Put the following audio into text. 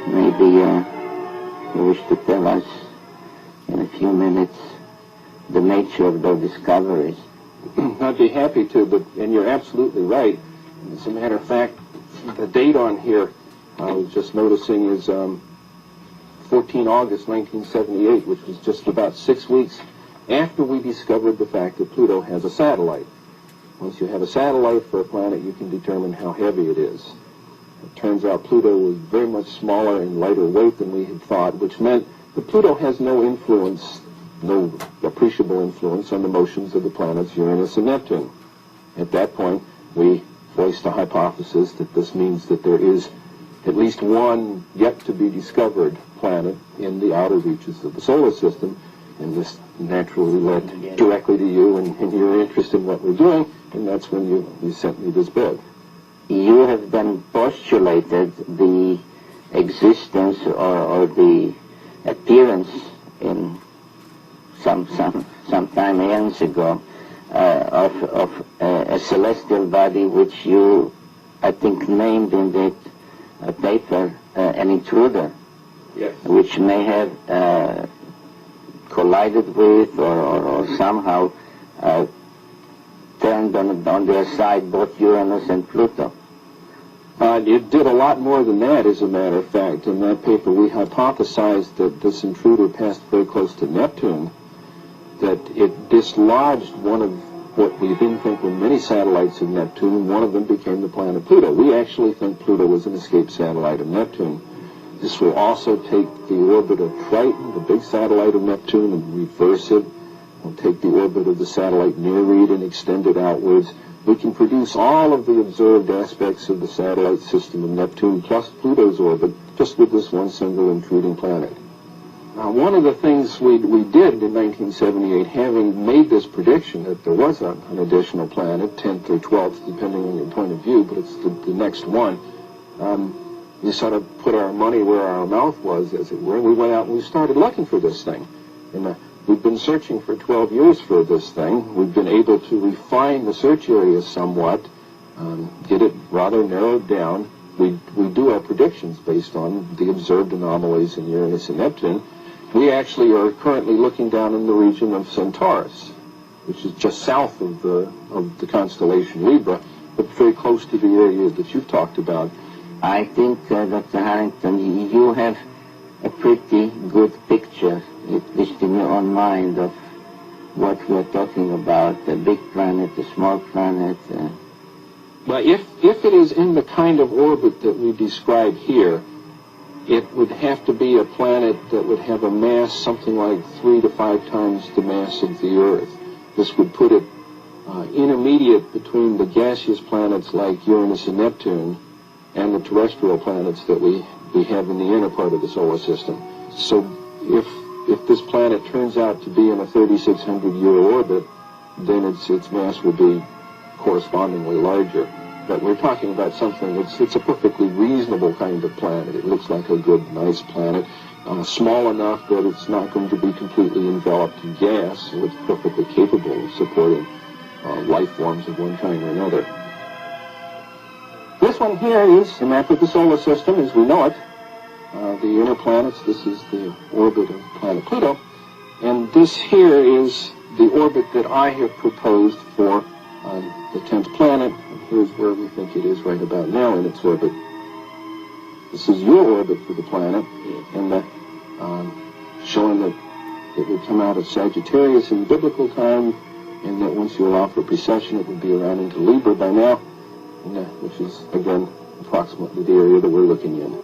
maybe you wish to tell us in a few minutes the nature of those discoveries. I'd be happy to, and you're absolutely right. As a matter of fact, the date on here, I was just noticing, is 14 August 1978, which was just about 6 weeks after we discovered the fact that Pluto has a satellite. Once you have a satellite for a planet, you can determine how heavy it is. It turns out Pluto was very much smaller and lighter weight than we had thought, which meant that Pluto has no influence, no appreciable influence on the motions of the planets Uranus and Neptune. At that point, we voiced a hypothesis that this means that there is at least one yet-to-be-discovered planet in the outer reaches of the solar system, and this naturally led directly to you and your interest in what we're doing, and that's when you sent me this book. You have then postulated the existence or the appearance in some time years ago of a celestial body which you, I think, named in the paper an intruder, yes, which may have collided with or somehow turned on their side both Uranus and Pluto. It did a lot more than that, as a matter of fact. In that paper, we hypothesized that this intruder passed very close to Neptune, that it dislodged one of what we didn't think were many satellites of Neptune, and one of them became the planet Pluto. We actually think Pluto was an escaped satellite of Neptune. This will also take the orbit of Triton, the big satellite of Neptune, and reverse it. We'll take the orbit of the satellite Nereid and extend it outwards. We can produce all of the observed aspects of the satellite system of Neptune plus Pluto's orbit just with this one single intruding planet. Now, one of the things we did in 1978, having made this prediction that there was an additional planet, 10th or 12th, depending on your point of view, but it's the next one, we sort of put our money where our mouth was, as it were. We went out and we started looking for this thing. And we've been searching for 12 years for this thing. We've been able to refine the search area somewhat, get it rather narrowed down. We do our predictions based on the observed anomalies in Uranus and Neptune. We actually are currently looking down in the region of Centaurus, which is just south of the constellation Libra, but very close to the area that you've talked about. I think, Dr. Harrington, you have a pretty good picture, at least in your own mind, of what we're talking about, a big planet, a small planet. Well, if it is in the kind of orbit that we describe here, it would have to be a planet that would have a mass something like 3 to 5 times the mass of the Earth. This would put it intermediate between the gaseous planets like Uranus and Neptune and the terrestrial planets that we have in the inner part of the solar system. So if this planet turns out to be in a 3,600-year orbit, then its mass will be correspondingly larger. But we're talking about something it's a perfectly reasonable kind of planet. It looks like a good, nice planet, small enough that it's not going to be completely enveloped in gas, so it's perfectly capable of supporting life forms of one kind or another. This one here is the map of the solar system as we know it. The inner planets, this is the orbit of planet Pluto, and this here is the orbit that I have proposed for the 10th planet. Here's where we think it is right about now in its orbit. This is your orbit for the planet, and showing that it would come out of Sagittarius in biblical time, and that once you allow for precession, it would be around into Libra by now, which is, again, approximately the area that we're looking in.